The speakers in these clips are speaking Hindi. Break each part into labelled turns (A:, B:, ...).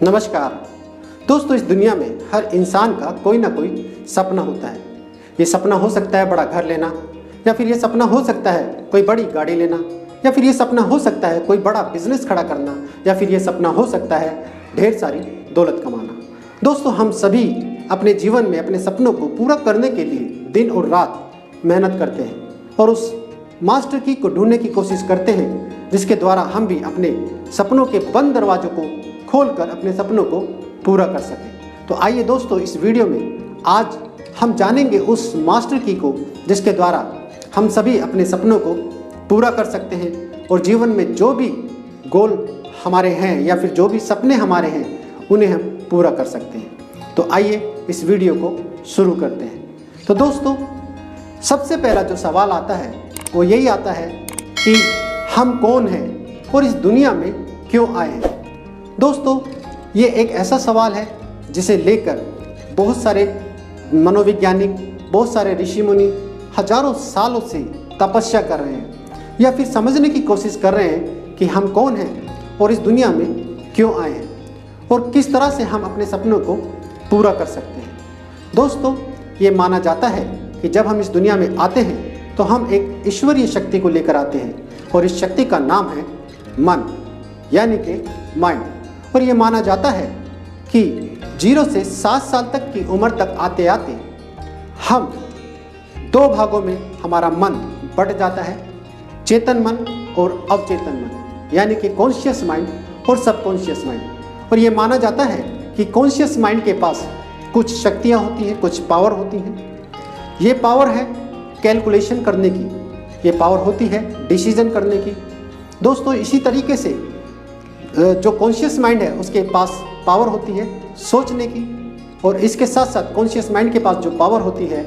A: नमस्कार दोस्तों, इस दुनिया में हर इंसान का कोई ना कोई सपना होता है। ये सपना हो सकता है बड़ा घर लेना, या फिर ये सपना हो सकता है कोई बड़ी गाड़ी लेना, या फिर ये सपना हो सकता है कोई बड़ा बिजनेस खड़ा करना, या फिर ये सपना हो सकता है ढेर सारी दौलत कमाना। दोस्तों, हम सभी अपने जीवन में अपने सपनों को पूरा करने के लिए दिन और रात मेहनत करते हैं और उस मास्टर की को ढूंढने की कोशिश करते हैं, जिसके द्वारा हम भी अपने सपनों के बंद दरवाजों को खोलकर अपने सपनों को पूरा कर सकें। तो आइए दोस्तों, इस वीडियो में आज हम जानेंगे उस मास्टर की को जिसके द्वारा हम सभी अपने सपनों को पूरा कर सकते हैं और जीवन में जो भी गोल हमारे हैं या फिर जो भी सपने हमारे हैं उन्हें हम पूरा कर सकते हैं। तो आइए इस वीडियो को शुरू करते हैं। तो दोस्तों, सबसे पहला जो सवाल आता है वो यही आता है कि हम कौन हैं और इस दुनिया में क्यों आए हैं। दोस्तों, ये एक ऐसा सवाल है जिसे लेकर बहुत सारे मनोवैज्ञानिक, बहुत सारे ऋषि मुनि हजारों सालों से तपस्या कर रहे हैं या फिर समझने की कोशिश कर रहे हैं कि हम कौन हैं और इस दुनिया में क्यों आए हैं और किस तरह से हम अपने सपनों को पूरा कर सकते हैं। दोस्तों, ये माना जाता है कि जब हम इस दुनिया में आते हैं तो हम एक ईश्वरीय शक्ति को लेकर आते हैं और इस शक्ति का नाम है मन, यानी कि माइंड। और ये माना जाता है कि 0 से 7 साल तक की उम्र तक आते आते हम 2 भागों में हमारा मन बट जाता है, चेतन मन और अवचेतन मन, यानी कि कॉन्शियस माइंड और सबकॉन्शियस माइंड। और ये माना जाता है कि कॉन्शियस माइंड के पास कुछ शक्तियाँ होती हैं, कुछ पावर होती हैं। ये पावर है कैलकुलेशन करने की, ये पावर होती है डिसीजन करने की। दोस्तों, इसी तरीके से जो कॉन्शियस माइंड है उसके पास पावर होती है सोचने की, और इसके साथ साथ कॉन्शियस माइंड के पास जो पावर होती है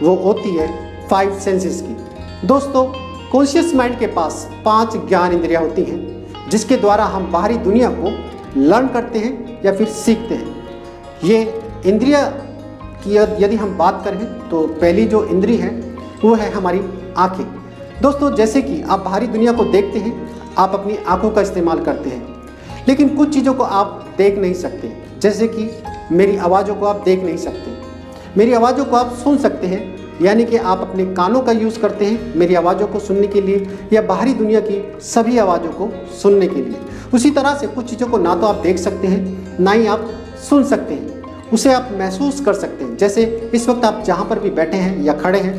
A: वो होती है 5 सेंसेस की। दोस्तों, कॉन्शियस माइंड के पास 5 ज्ञान इंद्रियां होती हैं जिसके द्वारा हम बाहरी दुनिया को लर्न करते हैं या फिर सीखते हैं। ये इंद्रिया की यदि हम बात करें तो पहली जो इंद्री है वो है हमारी आँखें। दोस्तों, जैसे कि आप बाहरी दुनिया को देखते हैं, आप अपनी आँखों का इस्तेमाल करते हैं, लेकिन कुछ चीज़ों को आप देख नहीं सकते। जैसे कि मेरी आवाज़ों को आप देख नहीं सकते, मेरी आवाज़ों को आप सुन सकते हैं, यानी कि आप अपने कानों का यूज़ करते हैं मेरी आवाज़ों को सुनने के लिए या बाहरी दुनिया की सभी आवाज़ों को सुनने के लिए। उसी तरह से कुछ चीज़ों को ना तो आप देख सकते हैं ना ही आप सुन सकते हैं, उसे आप महसूस कर सकते हैं। जैसे इस वक्त आप जहाँ पर भी बैठे हैं या खड़े हैं,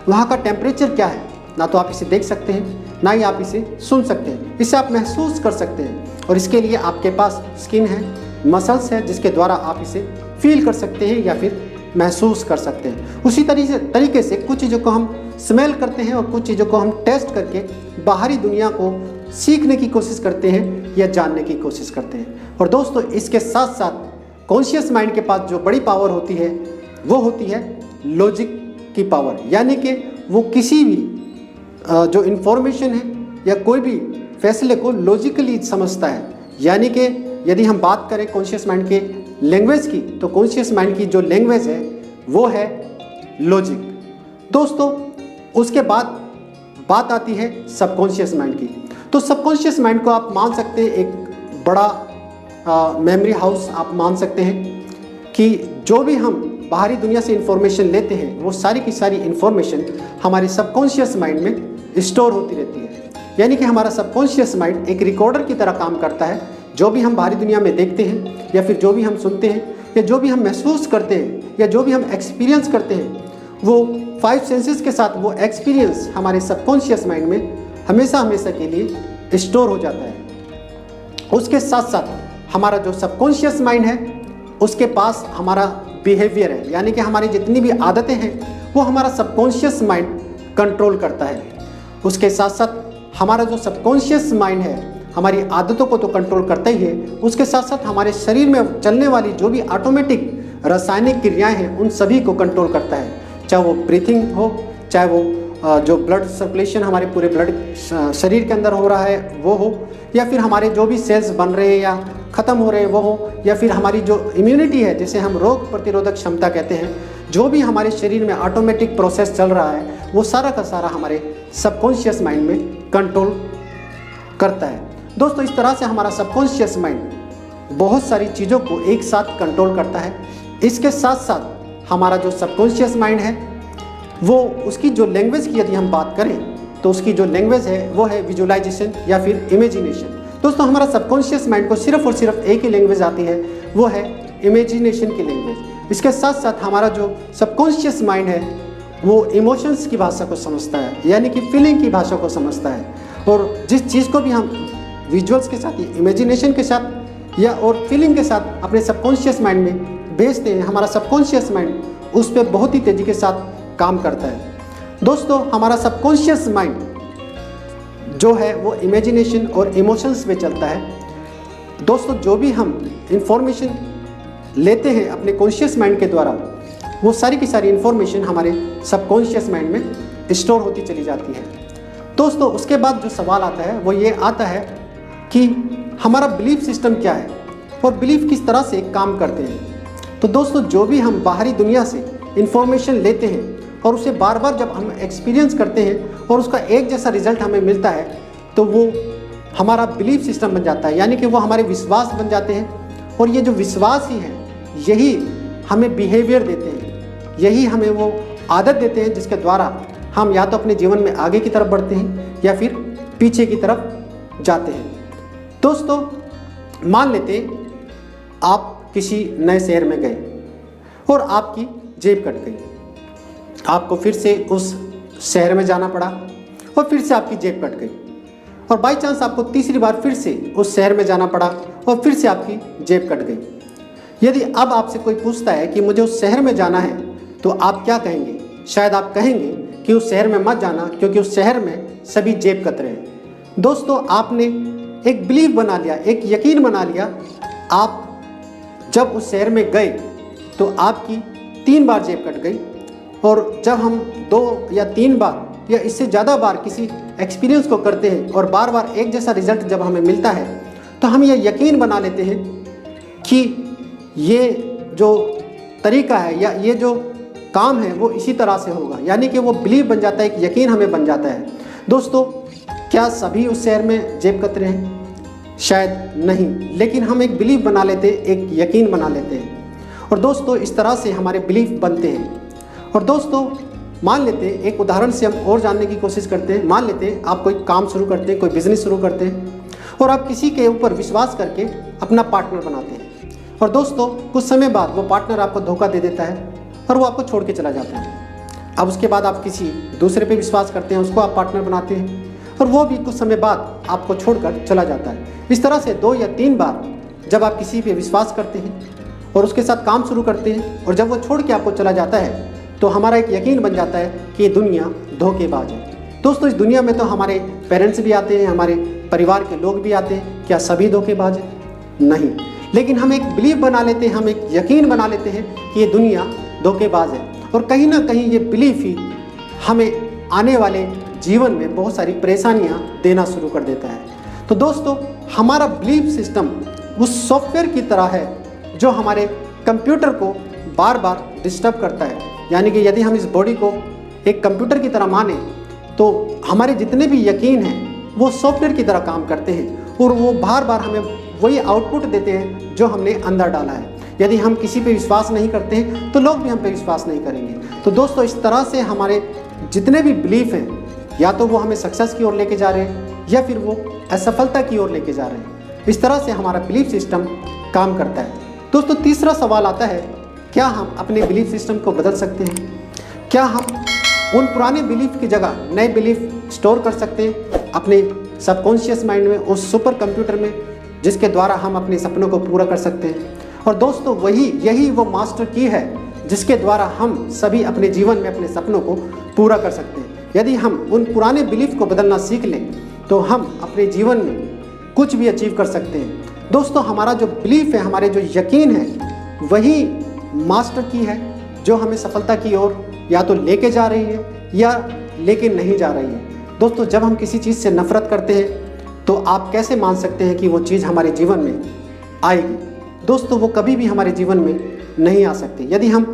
A: वहाँ का टेम्परेचर क्या है, ना तो आप इसे देख सकते हैं ना ही आप इसे सुन सकते हैं, इसे आप महसूस कर सकते हैं। और इसके लिए आपके पास स्किन है, मसल्स है, जिसके द्वारा आप इसे फील कर सकते हैं या फिर महसूस कर सकते हैं। उसी तरीके से कुछ चीज़ों को हम स्मेल करते हैं और कुछ चीज़ों को हम टेस्ट करके बाहरी दुनिया को सीखने की कोशिश करते हैं या जानने की कोशिश करते हैं। और दोस्तों, इसके साथ साथ कॉन्शियस माइंड के पास जो बड़ी पावर होती है वो होती है लॉजिक की पावर, यानी कि वो किसी भी जो इन्फॉर्मेशन है या कोई भी फैसले को लॉजिकली समझता है। यानी कि यदि हम बात करें कॉन्शियस माइंड के लैंग्वेज की, तो कॉन्शियस माइंड की जो लैंग्वेज है वो है लॉजिक। दोस्तों, उसके बाद बात आती है सबकॉन्शियस माइंड की। तो सबकॉन्शियस माइंड को आप मान सकते हैं एक बड़ा मेमोरी हाउस आप मान सकते हैं कि जो भी हम बाहरी दुनिया से इंफॉर्मेशन लेते हैं वो सारी की सारी इंफॉर्मेशन हमारे सबकॉन्शियस माइंड में स्टोर होती रहती है। यानी कि हमारा सबकॉन्शियस माइंड एक रिकॉर्डर की तरह काम करता है। जो भी हम बाहरी दुनिया में देखते हैं या फिर जो भी हम सुनते हैं या जो भी हम महसूस करते हैं या जो भी हम एक्सपीरियंस करते हैं, वो 5 सेंसेस के साथ वो एक्सपीरियंस हमारे सबकॉन्शियस माइंड में हमेशा हमेशा के लिए स्टोर हो जाता है। उसके साथ साथ हमारा जो सबकॉन्शियस माइंड है उसके पास हमारा बिहेवियर है, यानी कि हमारी जितनी भी आदतें हैं वो हमारा सबकॉन्शियस माइंड कंट्रोल करता है। उसके साथ साथ हमारा जो सबकॉन्शियस माइंड है हमारी आदतों को तो कंट्रोल करता ही है, उसके साथ साथ हमारे शरीर में चलने वाली जो भी ऑटोमेटिक रासायनिक क्रियाएं हैं उन सभी को कंट्रोल करता है। चाहे वो ब्रीथिंग हो, चाहे वो जो ब्लड सर्कुलेशन हमारे पूरे ब्लड शरीर के अंदर हो रहा है वो हो, या फिर हमारे जो भी सेल्स बन रहे हैं या ख़त्म हो रहे हैं वो हो, या फिर हमारी जो इम्यूनिटी है जिसे हम रोग प्रतिरोधक क्षमता कहते हैं, जो भी हमारे शरीर में ऑटोमेटिक प्रोसेस चल रहा है वो सारा का सारा हमारे सबकॉन्शियस माइंड में कंट्रोल करता है। दोस्तों, इस तरह से हमारा सबकॉन्शियस माइंड बहुत सारी चीज़ों को एक साथ कंट्रोल करता है। इसके साथ साथ हमारा जो सबकॉन्शियस माइंड है वो उसकी जो लैंग्वेज की यदि हम बात करें तो उसकी जो लैंग्वेज है वो है विजुअलाइजेशन या फिर इमेजिनेशन। दोस्तों हमारा सबकॉन्शियस माइंड को सिर्फ और सिर्फ एक ही लैंग्वेज आती है, वो है इमेजिनेशन की लैंग्वेज। इसके साथ साथ हमारा जो सबकॉन्शियस माइंड है वो इमोशंस की भाषा को समझता है, यानी कि फीलिंग की भाषा को समझता है। और जिस चीज़ को भी हम विजुअल्स के साथ, इमेजिनेशन के साथ या और फीलिंग के साथ अपने सबकॉन्शियस माइंड में भेजते हैं, हमारा सबकॉन्शियस माइंड उस पर बहुत ही तेज़ी के साथ काम करता है। दोस्तों हमारा सबकॉन्शियस माइंड जो है वो इमेजिनेशन और इमोशंस पे चलता है। दोस्तों जो भी हम इंफॉर्मेशन लेते हैं अपने कॉन्शियस माइंड के द्वारा, वो सारी की सारी इंफॉर्मेशन हमारे सबकॉन्शियस माइंड में स्टोर होती चली जाती है। दोस्तों उसके बाद जो सवाल आता है वो ये आता है कि हमारा बिलीफ सिस्टम क्या है और बिलीफ किस तरह से काम करते हैं। तो दोस्तों जो भी हम बाहरी दुनिया से इंफॉर्मेशन लेते हैं और उसे बार बार जब हम एक्सपीरियंस करते हैं और उसका एक जैसा रिजल्ट हमें मिलता है तो वो हमारा बिलीफ सिस्टम बन जाता है, यानी कि वो हमारे विश्वास बन जाते हैं। और ये जो विश्वास ही है यही हमें बिहेवियर देते हैं, यही हमें वो आदत देते हैं जिसके द्वारा हम या तो अपने जीवन में आगे की तरफ बढ़ते हैं या फिर पीछे की तरफ जाते हैं। दोस्तों मान लेते आप किसी नए शहर में गए और आपकी जेब कट गई, आपको फिर से उस शहर में जाना पड़ा और फिर से आपकी जेब कट गई, और बाई चांस आपको तीसरी बार फिर से उस शहर में जाना पड़ा और फिर से आपकी जेब कट गई। यदि अब आपसे कोई पूछता है कि मुझे उस शहर में जाना है तो आप क्या कहेंगे? शायद आप कहेंगे कि उस शहर में मत जाना क्योंकि उस शहर में सभी जेब कतरे हैं। दोस्तों आपने एक बिलीव बना लिया, एक यकीन बना लिया। आप जब उस शहर में गए तो आपकी 3 बार जेब कट गई, और जब हम 2 या 3 बार या इससे ज़्यादा बार किसी एक्सपीरियंस को करते हैं और बार बार एक जैसा रिजल्ट जब हमें मिलता है तो हम ये यकीन बना लेते हैं कि ये जो तरीका है या ये जो काम है वो इसी तरह से होगा, यानी कि वो बिलीव बन जाता है, एक यकीन हमें बन जाता है। दोस्तों क्या सभी उस शहर में जेब कतरे हैं? शायद नहीं, लेकिन हम एक बिलीव बना लेते हैं, एक यकीन बना लेते हैं। और दोस्तों इस तरह से हमारे बिलीव बनते हैं। और दोस्तों मान लेते हैं, एक उदाहरण से हम और जानने की कोशिश करते हैं। मान लेते हैं आप कोई काम शुरू करते हैं, कोई बिजनेस शुरू करते हैं और आप किसी के ऊपर विश्वास करके अपना पार्टनर बनाते हैं, और दोस्तों कुछ समय बाद वो पार्टनर आपको धोखा दे देता है और वो आपको छोड़ के चला जाता है। अब उसके बाद आप किसी दूसरे पे विश्वास करते हैं, उसको आप पार्टनर बनाते हैं और वो भी कुछ समय बाद आपको छोड़कर चला जाता है। इस तरह से 2 या 3 बार जब आप किसी पे विश्वास करते हैं और उसके साथ काम शुरू करते हैं और जब वो छोड़ के आपको चला जाता है तो हमारा एक यकीन बन जाता है कि ये दुनिया धोखेबाज है। दोस्तों इस दुनिया में तो हमारे पेरेंट्स भी आते हैं, हमारे परिवार के लोग भी आते हैं। क्या सभी धोखेबाज हैं? नहीं, लेकिन हम एक बिलीव बना लेते हैं, हम एक यकीन बना लेते हैं कि ये दुनिया धोखेबाज है, और कहीं ना कहीं ये बिलीफ ही हमें आने वाले जीवन में बहुत सारी परेशानियां देना शुरू कर देता है। तो दोस्तों हमारा बिलीफ सिस्टम उस सॉफ्टवेयर की तरह है जो हमारे कंप्यूटर को बार बार डिस्टर्ब करता है, यानी कि यदि हम इस बॉडी को एक कंप्यूटर की तरह माने तो हमारे जितने भी यकीन हैं वो सॉफ्टवेयर की तरह काम करते हैं और वो बार बार हमें वही आउटपुट देते हैं जो हमने अंदर डाला है। यदि हम किसी पे विश्वास नहीं करते हैं तो लोग भी हम पे विश्वास नहीं करेंगे। तो दोस्तों इस तरह से हमारे जितने भी बिलीफ हैं या तो वो हमें सक्सेस की ओर लेके जा रहे हैं या फिर वो असफलता की ओर लेके जा रहे हैं। इस तरह से हमारा बिलीफ सिस्टम काम करता है। दोस्तों तीसरा सवाल आता है, क्या हम अपने बिलीफ सिस्टम को बदल सकते हैं? क्या हम उन पुराने बिलीफ की जगह नए बिलीफ स्टोर कर सकते हैं अपने सबकॉन्शियस माइंड में, उस सुपर कंप्यूटर में जिसके द्वारा हम अपने सपनों को पूरा कर सकते हैं? और दोस्तों यही वो मास्टर की है जिसके द्वारा हम सभी अपने जीवन में अपने सपनों को पूरा कर सकते हैं। यदि हम उन पुराने बिलीफ को बदलना सीख लें तो हम अपने जीवन में कुछ भी अचीव कर सकते हैं। दोस्तों हमारा जो बिलीफ है, हमारे जो यकीन है, वही मास्टर की है जो हमें सफलता की ओर या तो लेके जा रही है या लेके नहीं जा रही है। दोस्तों जब हम किसी चीज़ से नफरत करते हैं तो आप कैसे मान सकते हैं कि वो चीज़ हमारे जीवन में आएगी? दोस्तों वो कभी भी हमारे जीवन में नहीं आ सकती। यदि हम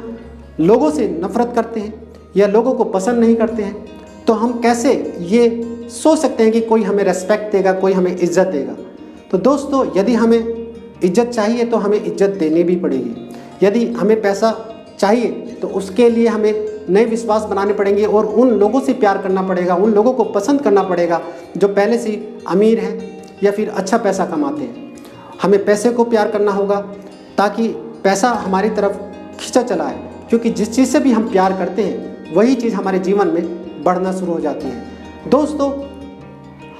A: लोगों से नफरत करते हैं या लोगों को पसंद नहीं करते हैं तो हम कैसे ये सोच सकते हैं कि कोई हमें रेस्पेक्ट देगा, कोई हमें इज्जत देगा? तो दोस्तों यदि हमें इज्जत चाहिए तो हमें इज्जत देनी भी पड़ेगी। यदि हमें पैसा चाहिए तो उसके लिए हमें नए विश्वास बनाने पड़ेंगे और उन लोगों से प्यार करना पड़ेगा, उन लोगों को पसंद करना पड़ेगा जो पहले से अमीर हैं या फिर अच्छा पैसा कमाते हैं। हमें पैसे को प्यार करना होगा ताकि पैसा हमारी तरफ खींचा चला है, क्योंकि जिस चीज़ से भी हम प्यार करते हैं वही चीज़ हमारे जीवन में बढ़ना शुरू हो जाती है। दोस्तों,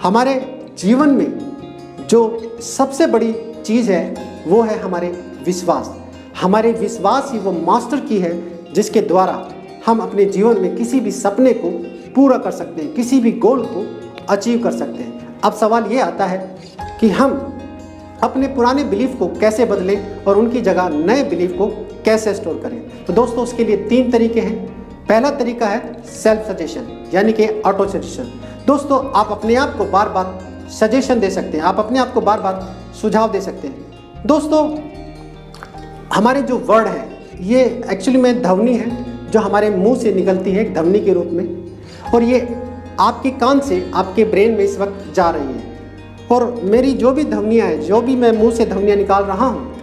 A: हमारे जीवन में जो सबसे बड़ी चीज़ है वो है हमारे विश्वास। हमारे विश्वास ही वो मास्टर की है जिसके द्वारा हम अपने जीवन में किसी भी सपने को पूरा कर सकते हैं, किसी भी गोल को अचीव कर सकते हैं। अब सवाल ये आता है कि हम अपने पुराने बिलीफ को कैसे बदलें और उनकी जगह नए बिलीफ को कैसे स्टोर करें। तो दोस्तों, उसके लिए 3 तरीके हैं। पहला तरीका है सेल्फ सजेशन, यानी कि ऑटो सजेशन। दोस्तों, आप अपने आप को बार बार सजेशन दे सकते हैं, आप अपने आप को बार बार सुझाव दे सकते हैं। दोस्तों, हमारे जो वर्ड है ये एक्चुअली में ध्वनि है जो हमारे मुंह से निकलती है एक ध्वनि के रूप में, और ये आपके कान से आपके ब्रेन में इस वक्त जा रही है। और मेरी जो भी ध्वनियाँ हैं, जो भी मैं मुंह से ध्वनियाँ निकाल रहा हूँ,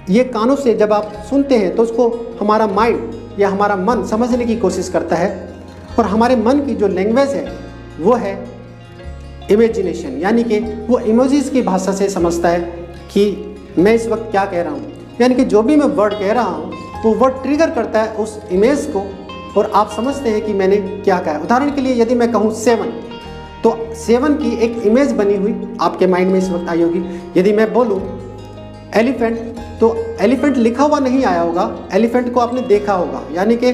A: ये कानों से जब आप सुनते हैं तो उसको हमारा माइंड या हमारा मन समझने की कोशिश करता है। और हमारे मन की जो लैंग्वेज है वो है इमेजिनेशन, यानी कि वो इमोजीज की भाषा से समझता है कि मैं इस वक्त क्या कह रहा हूँ। यानी कि जो भी मैं वर्ड कह रहा हूँ वो वर्ड ट्रिगर करता है उस इमेज को और आप समझते हैं कि मैंने क्या कहा है। उदाहरण के लिए यदि मैं कहूँ 7, तो 7 की एक इमेज बनी हुई आपके माइंड में इस वक्त आई होगी। यदि मैं बोलूँ एलिफेंट, तो एलिफेंट लिखा हुआ नहीं आया होगा, एलिफेंट को आपने देखा होगा, यानी कि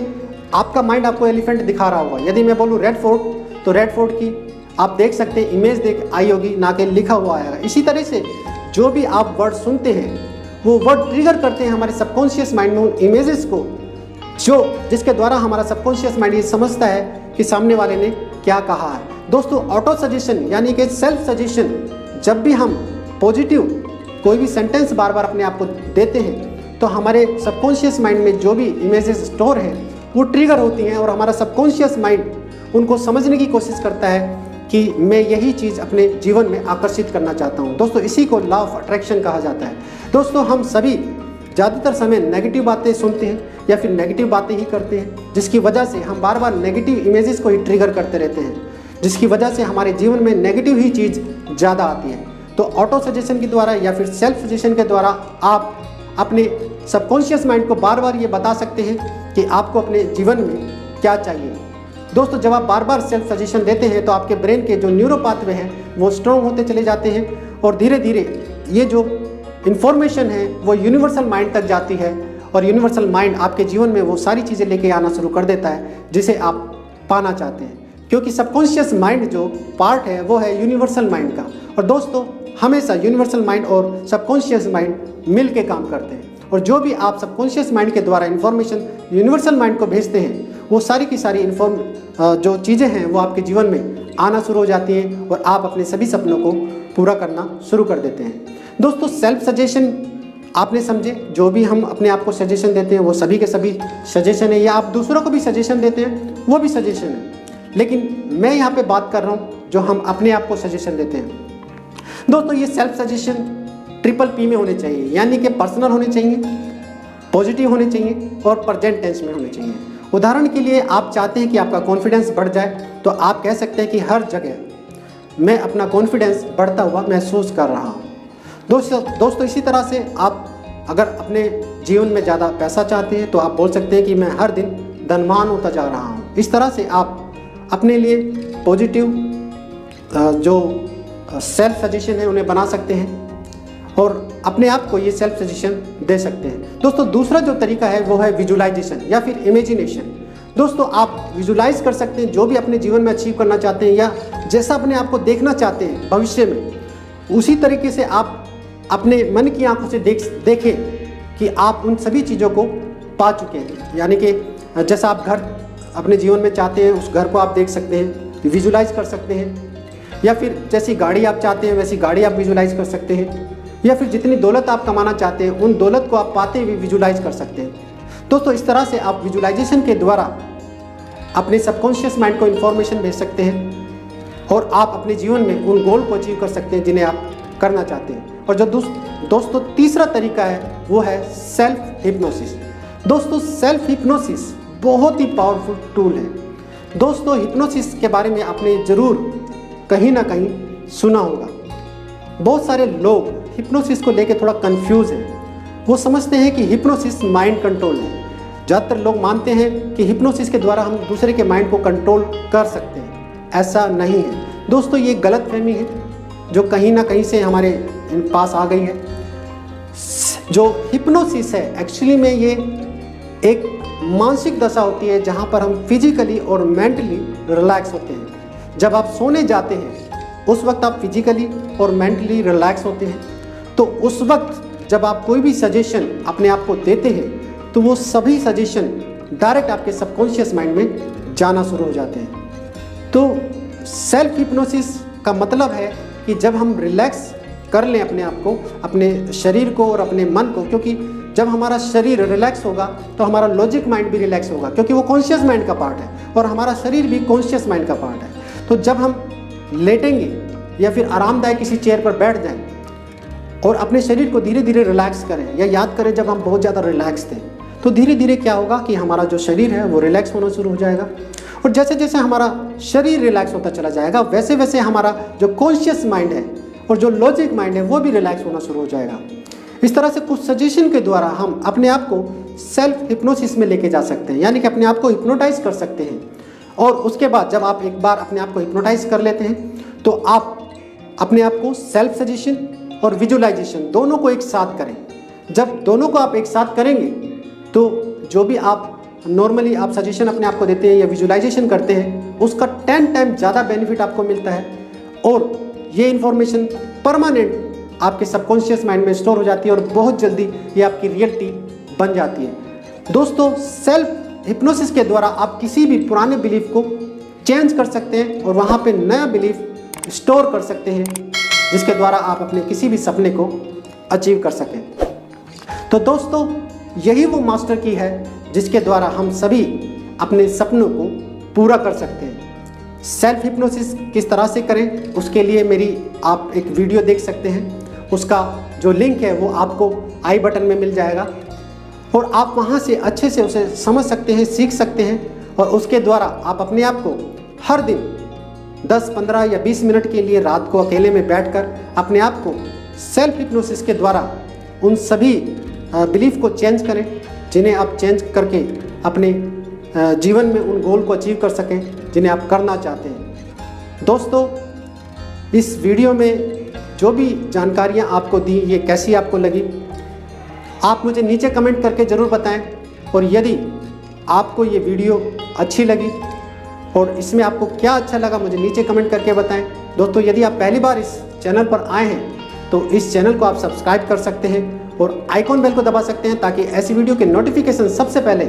A: आपका माइंड आपको एलिफेंट दिखा रहा होगा। यदि मैं बोलूँ रेड फोर्ट, तो रेड फोर्ट की आप देख सकते हैं इमेज देख आई होगी, ना कि लिखा हुआ आएगा। इसी तरह से जो भी आप वर्ड सुनते हैं वो वर्ड ट्रिगर करते हैं हमारे सबकॉन्शियस माइंड में उन इमेजेस को, जिसके द्वारा हमारा सबकॉन्शियस माइंड ये समझता है कि सामने वाले ने क्या कहा है। दोस्तों, ऑटो सजेशन यानी कि सेल्फ सजेशन, जब भी हम पॉजिटिव कोई भी सेंटेंस बार बार अपने आप को देते हैं तो हमारे सबकॉन्शियस माइंड में जो भी इमेजेस स्टोर है वो ट्रिगर होती हैं और हमारा सबकॉन्शियस माइंड उनको समझने की कोशिश करता है कि मैं यही चीज़ अपने जीवन में आकर्षित करना चाहता हूँ। दोस्तों, इसी को लॉ ऑफ अट्रैक्शन कहा जाता है। दोस्तों, हम सभी ज़्यादातर समय नेगेटिव बातें सुनते हैं या फिर नेगेटिव बातें ही करते हैं, जिसकी वजह से हम बार बार नेगेटिव इमेजेस को ही ट्रिगर करते रहते हैं, जिसकी वजह से हमारे जीवन में नेगेटिव ही चीज़ ज़्यादा आती है। तो ऑटो सजेशन के द्वारा या फिर सेल्फ सजेशन के द्वारा आप अपने सबकॉन्शियस माइंड को बार बार ये बता सकते हैं कि आपको अपने जीवन में क्या चाहिए। दोस्तों, जब आप बार बार सेल्फ सजेशन देते हैं तो आपके ब्रेन के जो न्यूरो पाथवे हैं वो स्ट्रॉन्ग होते चले जाते हैं और धीरे धीरे ये जो इन्फॉर्मेशन है वो यूनिवर्सल माइंड तक जाती है और यूनिवर्सल माइंड आपके जीवन में वो सारी चीज़ें लेके आना शुरू कर देता है जिसे आप पाना चाहते हैं, क्योंकि सबकॉन्शियस माइंड जो पार्ट है वो है यूनिवर्सल माइंड का। और दोस्तों, हमेशा यूनिवर्सल माइंड और सबकॉन्शियस माइंड मिल के काम करते हैं और जो भी आप सबकॉन्शियस माइंड के द्वारा इन्फॉर्मेशन यूनिवर्सल माइंड को भेजते हैं वो सारी की सारी जो चीज़ें हैं वो आपके जीवन में आना शुरू हो जाती हैं और आप अपने सभी सपनों को पूरा करना शुरू कर देते हैं। दोस्तों, सेल्फ सजेशन आपने समझे, जो भी हम अपने आप को सजेशन देते हैं वो सभी के सभी सजेशन है, या आप दूसरों को भी सजेशन देते हैं वो भी सजेशन है, लेकिन मैं यहाँ पे बात कर रहा हूँ जो हम अपने आप को सजेशन देते हैं। दोस्तों, ये सेल्फ सजेशन ट्रिपल P में होने चाहिए, यानी कि पर्सनल होने चाहिए, पॉजिटिव होने चाहिए और प्रेजेंट टेंस में होने चाहिए। उदाहरण के लिए आप चाहते हैं कि आपका कॉन्फिडेंस बढ़ जाए तो आप कह सकते हैं कि हर जगह मैं अपना कॉन्फिडेंस बढ़ता हुआ महसूस कर रहा हूँ। दोस्तों, इसी तरह से आप अगर अपने जीवन में ज़्यादा पैसा चाहते हैं तो आप बोल सकते हैं कि मैं हर दिन धनवान होता जा रहा हूँ। इस तरह से आप अपने लिए पॉजिटिव जो सेल्फ सजेशन है उन्हें बना सकते हैं और अपने आप को ये सेल्फ सजेशन दे सकते हैं। दोस्तों, दूसरा जो तरीका है वो है विजुलाइजेशन या फिर इमेजिनेशन। दोस्तों, आप विजुलाइज कर सकते हैं जो भी अपने जीवन में अचीव करना चाहते हैं या जैसा अपने आप को देखना चाहते हैं भविष्य में, उसी तरीके से आप अपने मन की आंखों से देखें कि आप उन सभी चीज़ों को पा चुके हैं। यानी कि जैसा आप घर अपने जीवन में चाहते हैं उस घर को आप देख सकते हैं, विजुलाइज कर सकते हैं, या फिर जैसी गाड़ी आप चाहते हैं वैसी गाड़ी आप विजुलाइज कर सकते हैं, या फिर जितनी दौलत आप कमाना चाहते हैं उन दौलत को आप पाते हुए विजुलाइज कर सकते हैं। दोस्तों, इस तरह से आप विजुलाइजेशन के द्वारा अपने सबकॉन्शियस माइंड को इन्फॉर्मेशन भेज सकते हैं और आप अपने जीवन में उन गोल को अचीव कर सकते हैं जिन्हें आप करना चाहते हैं। और जो दोस्तों तीसरा तरीका है वो है सेल्फ हिप्नोसिस। दोस्तों सेल्फ हिप्नोसिस बहुत ही पावरफुल टूल है। दोस्तों हिप्नोसिस के बारे में आपने ज़रूर कहीं ना कहीं सुना होगा। बहुत सारे लोग हिप्नोसिस को लेकर थोड़ा कंफ्यूज हैं। वो समझते हैं कि हिप्नोसिस माइंड कंट्रोल है। ज़्यादातर लोग मानते हैं कि हिप्नोसिस के द्वारा हम दूसरे के माइंड को कंट्रोल कर सकते हैं। ऐसा नहीं है दोस्तों, ये गलतफहमी है जो कहीं ना कहीं से हमारे पास आ गई है। जो हिप्नोसिस है एक्चुअली में ये एक मानसिक दशा होती है जहाँ पर हम फिजिकली और मेंटली रिलैक्स होते हैं। जब आप सोने जाते हैं उस वक्त आप फिजिकली और मेंटली रिलैक्स होते हैं। तो उस वक्त जब आप कोई भी सजेशन अपने आप को देते हैं तो वो सभी सजेशन डायरेक्ट आपके सबकॉन्शियस माइंड में जाना शुरू हो जाते हैं। तो सेल्फ हिप्नोसिस का मतलब है कि जब हम रिलैक्स कर लें अपने आप को, अपने शरीर को और अपने मन को, क्योंकि जब हमारा शरीर रिलैक्स होगा तो हमारा लॉजिक माइंड भी रिलैक्स होगा, क्योंकि वो कॉन्शियस माइंड का पार्ट है और हमारा शरीर भी कॉन्शियस माइंड का पार्ट है। तो जब हम लेटेंगे या फिर आरामदायक किसी चेयर पर बैठ जाएं और अपने शरीर को धीरे धीरे रिलैक्स करें, या याद करें जब हम बहुत ज़्यादा रिलैक्स थे, तो धीरे धीरे क्या होगा कि हमारा जो शरीर है वो रिलैक्स होना शुरू हो जाएगा। और जैसे जैसे हमारा शरीर रिलैक्स होता चला जाएगा वैसे वैसे हमारा जो कॉन्शियस माइंड है और जो लॉजिक माइंड है वो भी रिलैक्स होना शुरू हो जाएगा। इस तरह से कुछ सजेशन के द्वारा हम अपने आप को सेल्फ हिप्नोसिस में लेके जा सकते हैं, यानी कि अपने आप को हिप्नोटाइज कर सकते हैं। और उसके बाद जब आप एक बार अपने आप को हिप्नोटाइज कर लेते हैं तो आप अपने आप को सेल्फ सजेशन और विजुअलाइजेशन दोनों को एक साथ करें। जब दोनों को आप एक साथ करेंगे तो जो भी आप नॉर्मली आप सजेशन अपने आप को देते हैं या विजुअलाइजेशन करते हैं उसका 10 टाइम ज़्यादा बेनिफिट आपको मिलता है और ये इन्फॉर्मेशन परमानेंट आपके सबकॉन्शियस माइंड में स्टोर हो जाती है और बहुत जल्दी ये आपकी रियलिटी बन जाती है। दोस्तों सेल्फ हिप्नोसिस के द्वारा आप किसी भी पुराने बिलीफ को चेंज कर सकते हैं और वहाँ पे नया बिलीफ स्टोर कर सकते हैं जिसके द्वारा आप अपने किसी भी सपने को अचीव कर सकें। तो दोस्तों यही वो मास्टर की है जिसके द्वारा हम सभी अपने सपनों को पूरा कर सकते हैं। सेल्फ हिप्नोसिस किस तरह से करें उसके लिए मेरी आप एक वीडियो देख सकते हैं, उसका जो लिंक है वो आपको आई बटन में मिल जाएगा और आप वहाँ से अच्छे से उसे समझ सकते हैं, सीख सकते हैं और उसके द्वारा आप अपने आप को हर दिन 10, 15 या 20 मिनट के लिए रात को अकेले में बैठकर अपने आप को सेल्फ हिप्नोसिस के द्वारा उन सभी बिलीफ को चेंज करें जिन्हें आप चेंज करके अपने जीवन में उन गोल को अचीव कर सकें जिन्हें आप करना चाहते हैं। दोस्तों इस वीडियो में जो भी जानकारियाँ आपको दी ये कैसी आपको लगी आप मुझे नीचे कमेंट करके ज़रूर बताएं। और यदि आपको ये वीडियो अच्छी लगी और इसमें आपको क्या अच्छा लगा मुझे नीचे कमेंट करके बताएं। दोस्तों यदि आप पहली बार इस चैनल पर आए हैं तो इस चैनल को आप सब्सक्राइब कर सकते हैं और आइकॉन बेल को दबा सकते हैं ताकि ऐसी वीडियो के नोटिफिकेशन सबसे पहले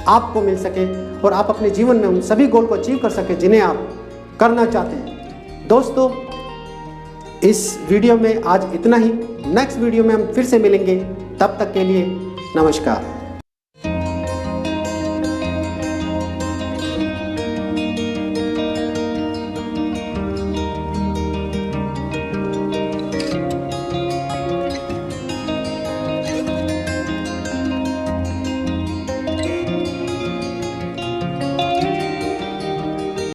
A: आपको मिल सके और आप अपने जीवन में उन सभी गोल को अचीव कर सकें जिन्हें आप करना चाहते हैं। दोस्तों इस वीडियो में आज इतना ही। नेक्स्ट वीडियो में हम फिर से मिलेंगे, तब तक के लिए नमस्कार।